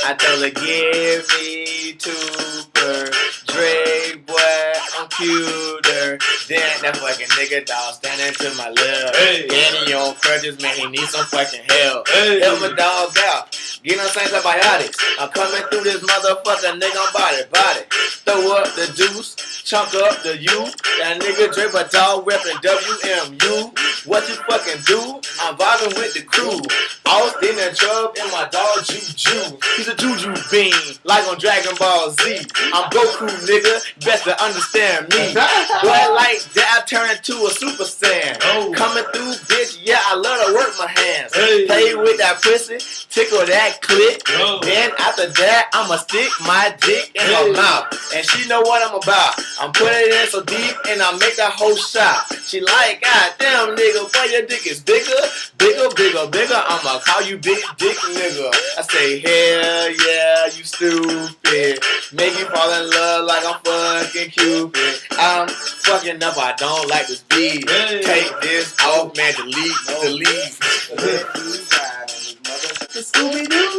I told her, give me two per Dre, boy, I'm cuter. Then that fucking nigga dog standing to my left. Hey. And he on crutches, man, he needs some fucking help. Hey. Help my dog out. Get on antibiotics. I'm coming through this motherfucker, nigga, I'm body. Throw up the deuce, chunk up the U. That nigga Dre, but dog reppin' WMU. What you fucking do? I'm vibing with the crew. Austin and Chubb and my dog Juju. He's a Juju bean, like on Dragon Ball Z. I'm Goku, nigga, best to understand me. Boy, like that, I turn into a Super Saiyan. Oh. Coming through, bitch, yeah, I love to work my hands. Hey. Play with that pussy, tickle that clit. Oh. Then after that, I'ma stick my dick in her mouth. And she know what I'm about. I'm putting it in so deep and I make that whole shot. She like, God damn, nigga, boy, your dick is bigger. I'ma call you big dick nigga. I say, hell yeah, you stupid. Make you fall in love like I'm fucking Cupid. I'm fucking up, I don't like this beat. Hey. Take this off, man, delete. Scooby-Doo.